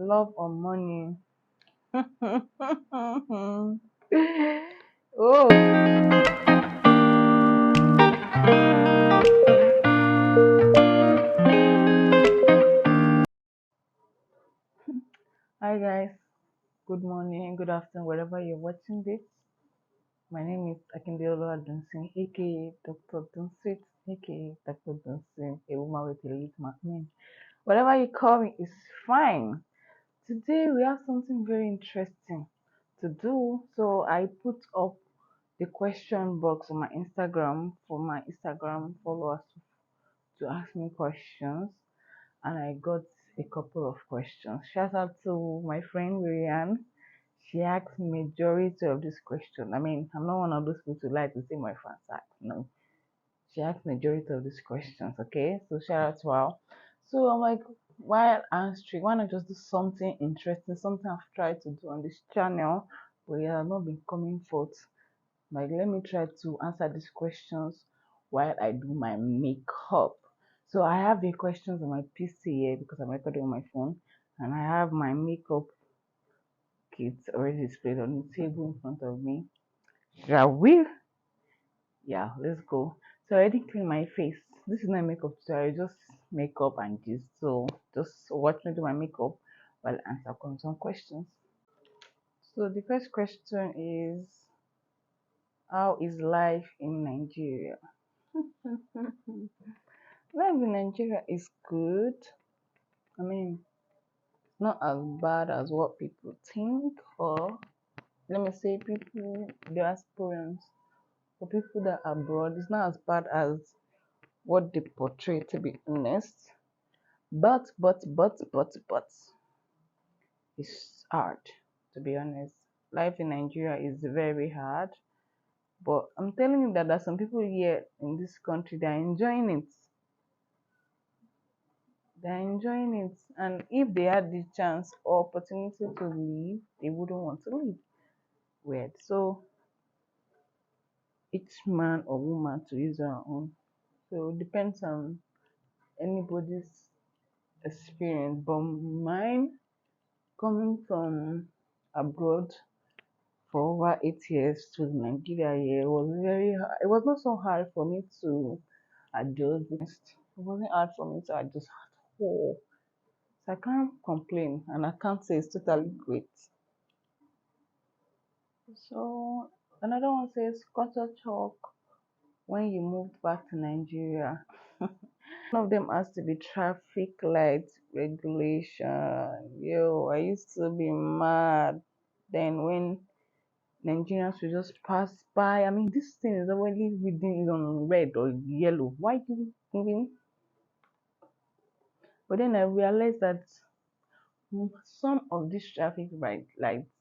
Love or money? Oh, hi guys. Good morning, good afternoon, wherever you're watching this. My name is Akindeolo Adunsin, aka Dr. Dunsit, aka Dr. Dunsin, a woman with a lit man. Whatever you call me is fine. Today we have something very interesting to do. So I put up the question box on my Instagram for my Instagram followers to ask me questions, and I got a couple of questions. Shout out to my friend Marianne. She asked majority of this question. I mean, I'm not one of those people who like to say my fans act. No, she asked majority of these questions. Okay, so shout out to her. So I'm like, while answering, why not just do something interesting, something I've tried to do on this channel, but it has not been coming forth. Like, let me try to answer these questions while I do my makeup. So I have the questions on my PC here because I'm recording on my phone, and I have my makeup kit already displayed on the table in front of me. Shall we? Yeah, let's go. So I already cleaned my face. This is not makeup tutorial, just makeup and this. So just watch me do my makeup while I answer some questions. So the first question is, how is life in Nigeria? Life in Nigeria is good. I mean, not as bad as what people think, or let me say, people, diasporans, or people that are abroad. It's not as bad as what they portray, to be honest. But, it's hard, to be honest. Life in Nigeria is very hard. But I'm telling you that there's some people here in this country that are enjoying it. They're enjoying it, and if they had the chance or opportunity to leave, they wouldn't want to leave. Weird. So each man or woman to use their own. So it depends on anybody's experience. But mine, coming from abroad for over 8 years to Nigeria here, was very hard. It was not so hard for me to adjust. It wasn't hard for me to adjust at all. So I can't complain, and I can't say it's totally great. So another one says culture shock when you moved back to Nigeria. One of them has to be traffic light regulation. Yo, I used to be mad then when Nigerians would just pass by. I mean, this thing is already reading is on red or yellow. Why you moving? But then I realized that some of these traffic lights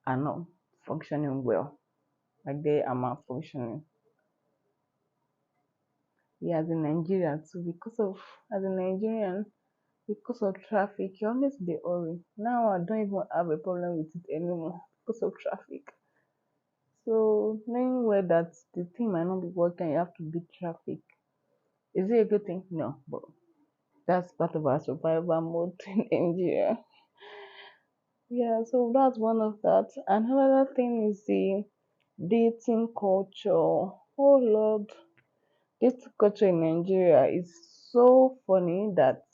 are not functioning well. Like they are malfunctioning. Yeah, as in Nigeria too, because of as a Nigerian, because of traffic, you always be hurry. Now I don't even have a problem with it anymore because of traffic. So knowing where that the thing might not be working, you have to beat traffic. Is it a good thing? No, but that's part of our survival mode in Nigeria. Yeah, so that's one of that. Another thing is the dating culture. Oh Lord, dating culture in Nigeria is so funny that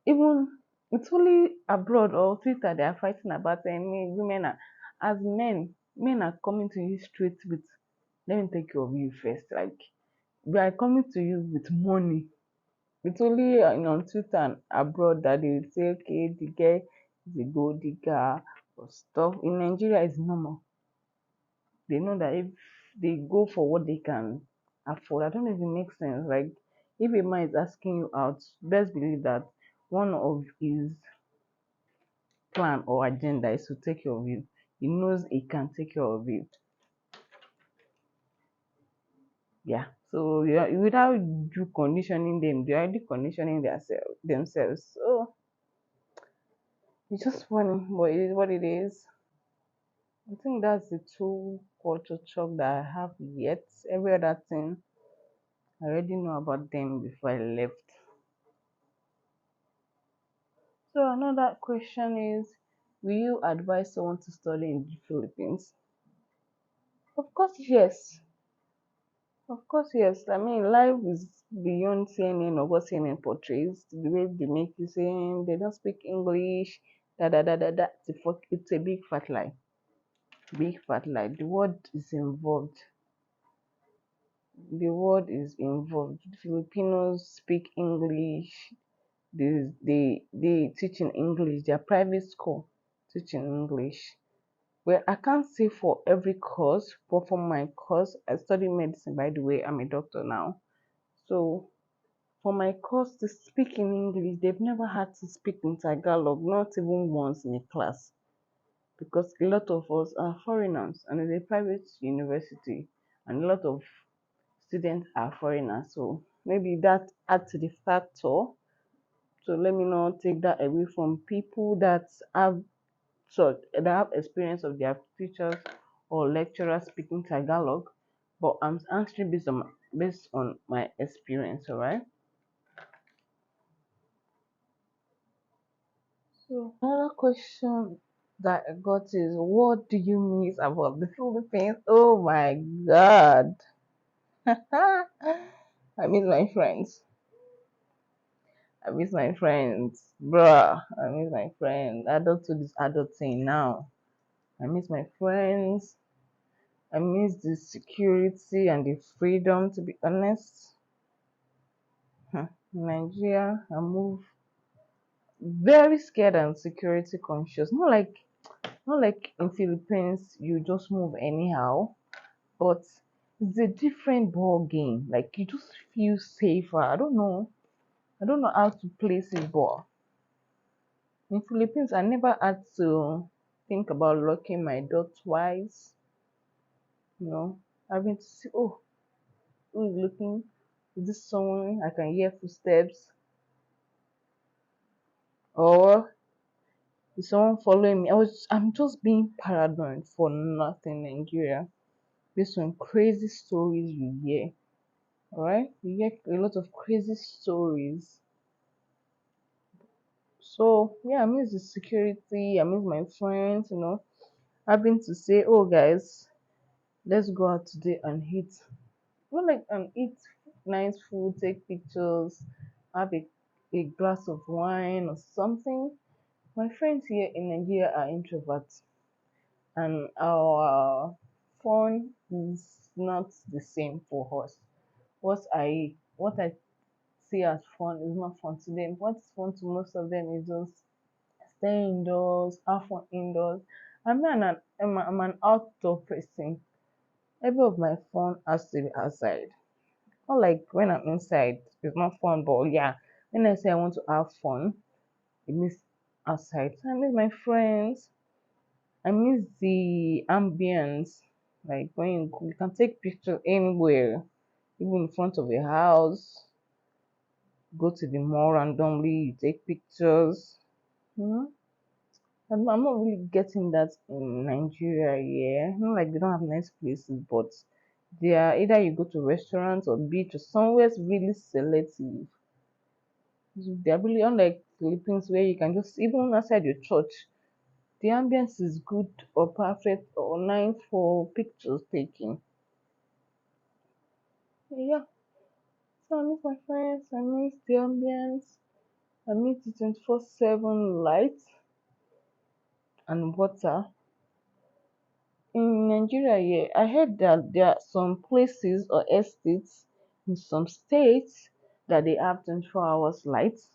even it's only abroad or Twitter they are fighting about saying women are as men are coming to you straight with let me take care of you first. Like we are coming to you with money. It's only on Twitter and abroad that they will say okay the girl is a gold digger or stuff. In Nigeria it's normal. They know that if they go for what they can afford, I don't know if it makes sense. Like if a man is asking you out, best believe that one of his plan or agenda is to take care of you. He knows he can take care of you. Yeah. So yeah, without you conditioning them, they're already conditioning themselves. So it's just funny, but it is what it is. I think that's the two culture shock that I have yet. Every other thing I already know about them before I left. So another question is, will you advise someone to study in the Philippines? Of course, yes. Of course, yes. I mean, life is beyond CNN or what CNN portrays. The way they make you say they don't speak English, da da da da da. It's a big fat lie. Big fat lie. The word is involved. The word is involved. Filipinos speak English. They teach in English. Their private school teaching English. Well, I can't say for every course, but for my course, I study medicine. By the way, I'm a doctor now. So for my course to speak in English, they've never had to speak in Tagalog, not even once in a class, because a lot of us are foreigners and it's a private university, and a lot of students are foreigners. So maybe that adds to the factor. So let me not take that away from people that have experience of their teachers or lecturers speaking Tagalog, but I'm answering based on my experience, alright? So another question that I got is, what do you miss about the Philippines? Oh my god. I miss my friends. I miss my friends. Bruh. I miss my friends. Adult to this adult thing now. I miss my friends. I miss the security and the freedom, to be honest. In Nigeria, I move very scared and security conscious. Not like in Philippines, you just move anyhow, but it's a different ball game. Like you just feel safer. I don't know. I don't know how to place it, but in Philippines, I never had to think about locking my door twice. You know, having to see, oh, who is looking? Is this someone I can hear footsteps? Or is someone following me? I'm just being paranoid for nothing in Nigeria based on crazy stories you hear. Alright? You hear a lot of crazy stories. So yeah, I miss the security, I miss my friends, having to say, oh guys, let's go out today and eat. Not like and eat nice food, take pictures, have a glass of wine or something. My friends here in Nigeria are introverts, and our fun is not the same for us. What I see as fun is not fun to them. What's fun to most of them is just stay indoors, have fun indoors. I'm an outdoor person. Every of my fun has to be outside. Not like when I'm inside, it's not fun, but yeah, when I say I want to have fun, it means outside. So I miss my friends. I miss the ambience. Like when you can take pictures anywhere, even in front of a house, go to the mall randomly, you take pictures. Hmm? I'm not really getting that in Nigeria, yeah. Not like they don't have nice places, but they are either you go to restaurants or beach or somewhere really selective. They are really unlike Philippines where you can just even outside your church, the ambience is good or perfect or nice for pictures taking. Yeah, so I miss my friends, I miss the ambience, I miss the 24/7 lights and water. In Nigeria, yeah, I heard that there are some places or estates in some states that they have 24 hours lights,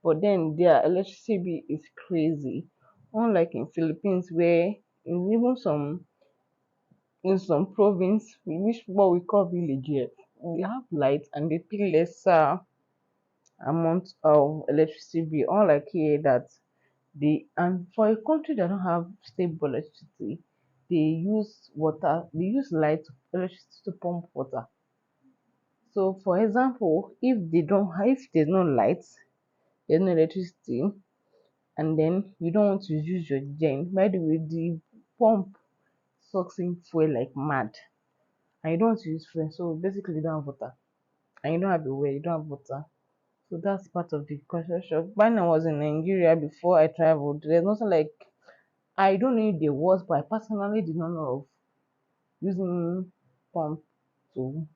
but then their electricity bill is crazy. Unlike in Philippines, where in some province, which what we call village here, they have lights and they pay lesser amount of electricity bill. Unlike here that and for a country that don't have stable electricity, they use light electricity to pump water. So for example, if there's no lights, there's no electricity, and then you don't want to use your gen, by the way, the pump sucks in fuel like mad, and you don't want to use fuel, so basically you don't have water, and you don't have a well, you don't have water. So that's part of the culture shock. When I was in Nigeria before I traveled, there's nothing like, I don't know if there was, but I personally did not know of using pump to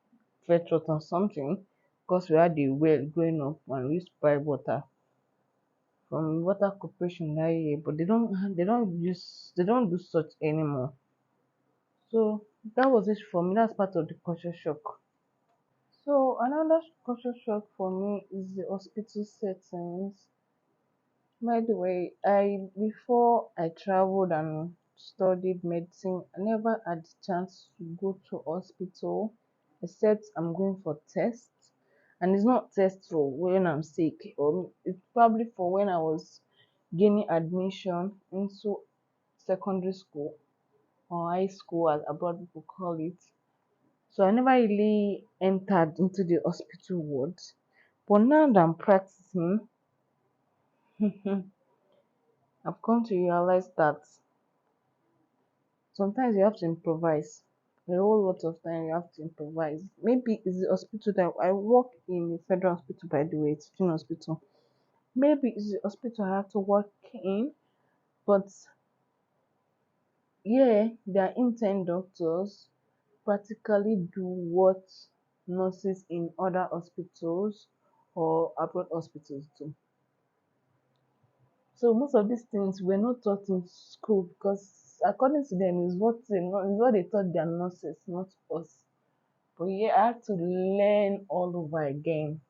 fetch water or something, because we had a well growing up and we used to buy water from water corporation that year, but they don't do such anymore. So that was it for me. That's part of the culture shock. So another culture shock for me is the hospital settings. By the way, I before I traveled and studied medicine, I never had the chance to go to hospital except I'm going for tests. And it's not tests for when I'm sick, or it's probably for when I was gaining admission into secondary school or high school as abroad people call it. So I never really entered into the hospital ward. But now that I'm practicing, I've come to realize that sometimes you have to improvise. A whole lot of time you have to improvise. Maybe it's the hospital that I work in, a federal hospital, by the way, teaching hospital. Maybe it's the hospital I have to work in, but yeah, their intern doctors practically do what nurses in other hospitals or abroad hospitals do. So most of these things were not taught in school, because according to them is what they taught their nurses, not us. But yeah, I had to learn all over again.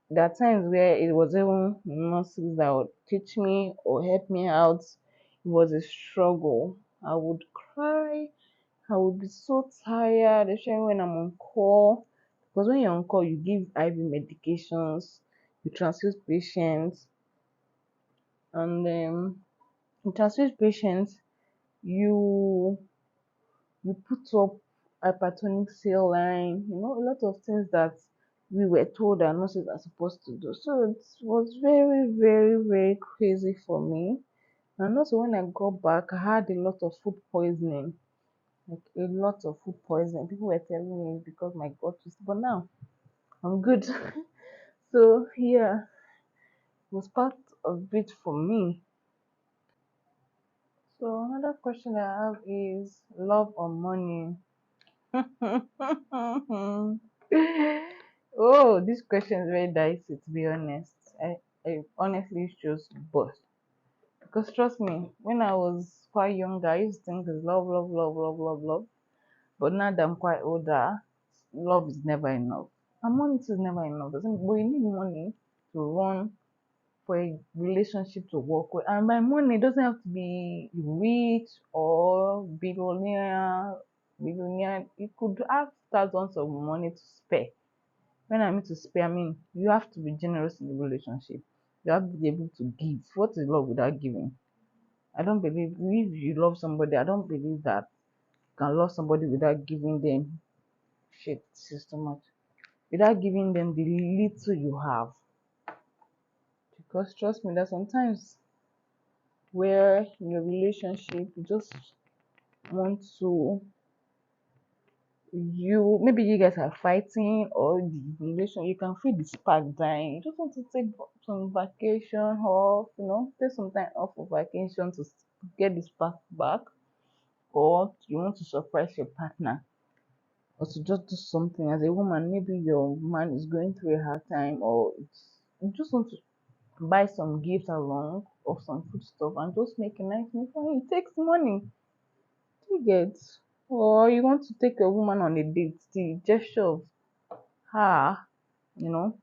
There are times where it was even nurses that would teach me or help me out. It was a struggle. I would cry. I would be so tired, especially when I'm on call. Because when you're on call, you give IV medications, you transfuse patients, and you transfuse patients, you you put up hypertonic saline, a lot of things that we were told our nurses are supposed to do. So it was very, very, very crazy for me. And also when I got back, I had a lot of food poisoning. Like a lot of food poisoning. People were telling me because my gut was, but now I'm good. So yeah, it was part of it for me. So another question I have is love or money? Oh, this question is very dicey, to be honest. I honestly chose both. Because trust me, when I was quite younger, I used to think it's love, love, love, love, love, love. But now that I'm quite older, love is never enough. And money too is never enough. Doesn't, but you need money to run, for a relationship to work with. And by money, it doesn't have to be rich or billionaire. You could have thousands of money to spare. When I mean to spare, I mean you have to be generous in the relationship. You have to be able to give. What is love without giving? I don't believe, if you love somebody, I don't believe that you can love somebody without giving them shit. This is too much. Without giving them the little you have. Because trust me, that sometimes where in your relationship you just want to, maybe you guys are fighting, or the relation, you can feel the spark dying, you just want to take some vacation off, take some time off for vacation to get the spark back, or you want to surprise your partner, or to just do something as a woman. Maybe your man is going through a hard time, or you just want to buy some gifts along or some food stuff and just make a nice meal for him. It takes money. You get? Or you want to take a woman on a date, the gesture of her, you know,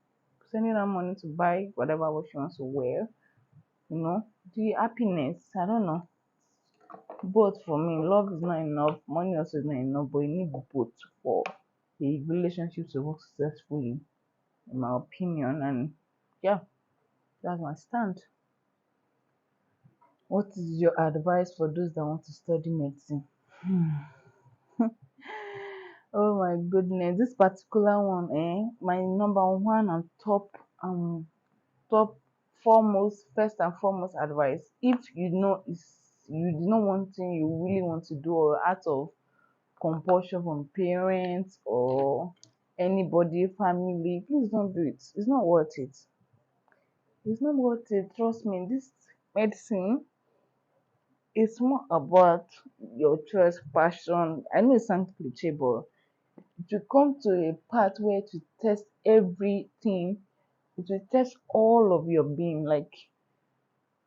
sending her money to buy whatever what she wants to wear, the happiness. I don't know. Both for me, love is not enough, money also is not enough, but you need both for a relationship to work successfully, in my opinion. And yeah, that's my stand. What is your advice for those that want to study medicine? Oh my goodness, this particular one, my number one and top foremost, first and foremost advice. If you know you know one thing you really want to do, or out of compulsion from parents, or anybody, family. Please don't do it. It's not worth it. It's not worth it. Trust me. This medicine is more about your choice, passion. I know it sounds cliche, but to come to a part where to test everything, it will test all of your being. Like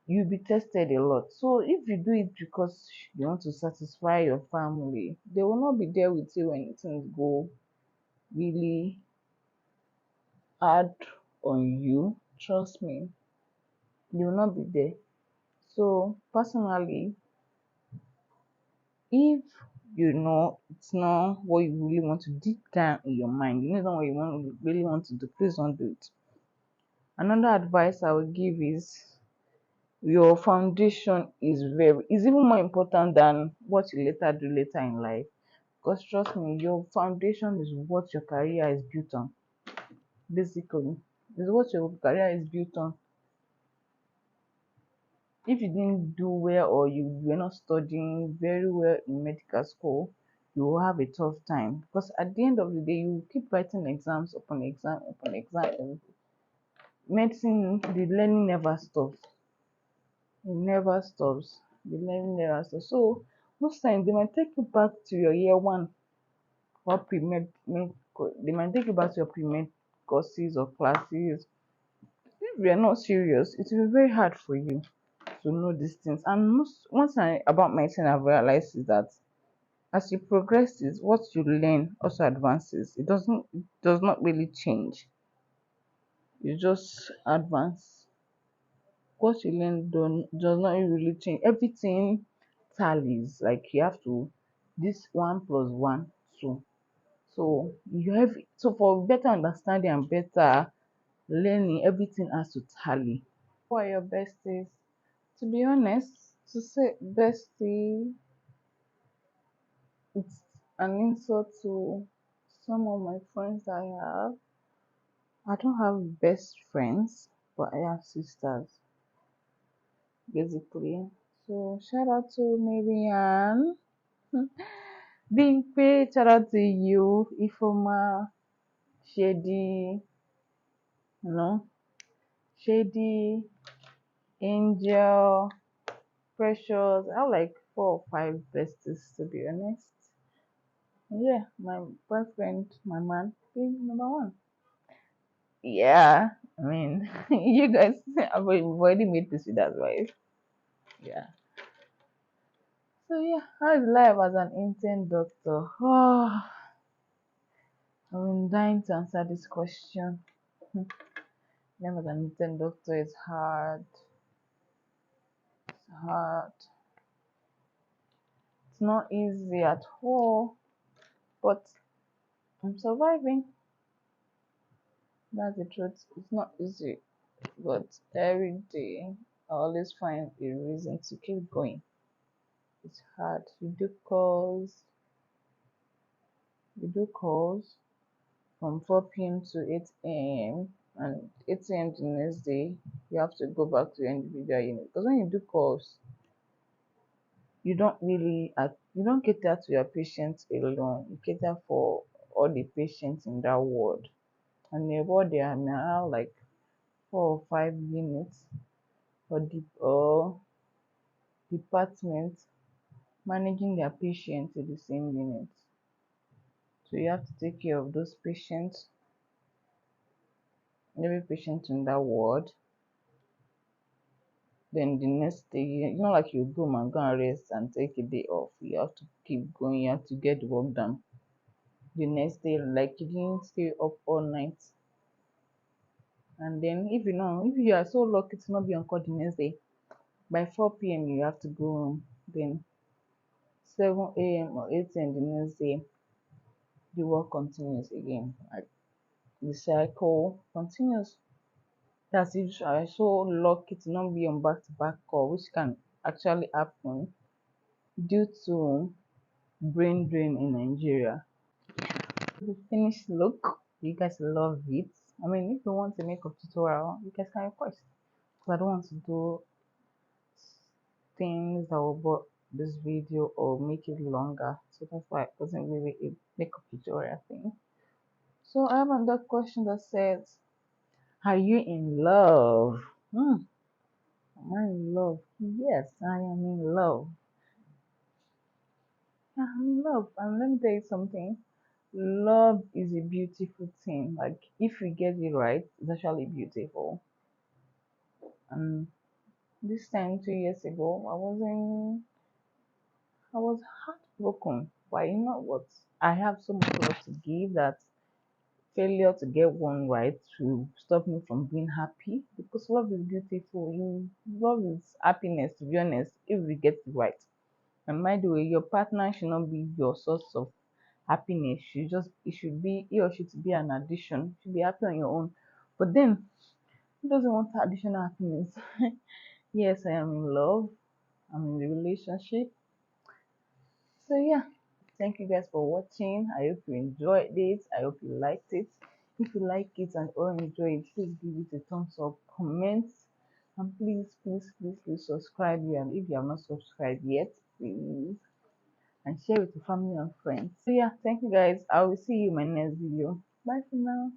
you'll be tested a lot. So if you do it because you want to satisfy your family, they will not be there with you when things go really hard on you. Trust me, they will not be there. So personally, if you know it's not what you really want to deep down in your mind, you know it's not what really want to do, please don't do it. Another advice I would give is your foundation is even more important than what you later do later in life. Because trust me, your foundation is what your career is built on. Basically, is what your career is built on. If you didn't do well or you were not studying very well in medical school, you will have a tough time. Because at the end of the day, you keep writing exams upon exam upon exam. And medicine, the learning never stops. It never stops. The learning never stops. So most times they might take you back to your year one or they might take you back to your pre-med courses or classes. If you're not serious, it will be very hard for you to know these things. And one thing about medicine I've realized is that as you progress, is what you learn also advances. It does not really change. You just advance. What you learn does not really change. Everything tallies. Like you have to this one plus one two. So you have so for better understanding and better learning, everything has to tally. Your besties? To be honest, to say bestie, it's an insult to some of my friends I have. I don't have best friends, but I have sisters, basically. So shout out to Marianne, Bimpe, shout out to you, Ifoma, Shady, you know, Shady, Angel, Precious. I have like 4 or 5 besties to be honest. Yeah, my boyfriend, my man, being number one. Yeah, I mean, you guys have already made peace with that, wife. Yeah. So yeah, how is life as an intern doctor? Oh, I'm dying to answer this question. Life as an intern doctor is hard. It's hard. It's not easy at all, but I'm surviving. That's the truth. It's not easy, but every day I always find a reason to keep going. It's hard. You do calls from 4 p.m. to 8 a.m. and 8 a.m. the next day you have to go back to your individual unit. Because when you do calls, you don't cater to your patients alone. You cater for all the patients in that ward. And the ward there may have like 4 or 5 units or departments managing their patients in the same unit. So you have to take care of those patients, every patient in that ward. Then the next day, it's not like you go and go and rest and take a day off. You have to keep going, you have to get the work done. The next day, like you didn't stay up all night. And then if you are so lucky to not be on call the next day, by 4 p.m. you have to go home. Then 7 a.m. or 8 a.m. the next day, the work continues again. Like the cycle continues. That's if I so lucky to not be on back to back call, which can actually happen due to brain drain in Nigeria. The finished look, you guys love it. I mean, if you want a makeup tutorial, you guys can request. Because I don't want to do things that will bore this video or make it longer. So that's why it wasn't really a makeup tutorial thing. So I have another question that says, are you in love? Am I in love? Yes, I am in love. Yeah, I'm in love. And let me tell you something. Love is a beautiful thing. Like if we get it right, it's actually beautiful. And this time 2 years ago, I was heartbroken. But you know what? I have so much love to give that failure to get one right to stop me from being happy, because love is beautiful. Love is happiness, to be honest, if we get it right. And by the way, your partner should not be your source of happiness. It should be, he or she to be an addition. You should be happy on your own. But then who doesn't want additional happiness? Yes, I am in love. I'm in a relationship. So yeah, thank you guys for watching. I hope you enjoyed it. I hope you liked it. If you like it and or enjoy it, please give it a thumbs up, comment, and please subscribe. And if you have not subscribed yet, please, and share with your family and friends. So yeah, thank you guys. I will see you in my next video. Bye for now.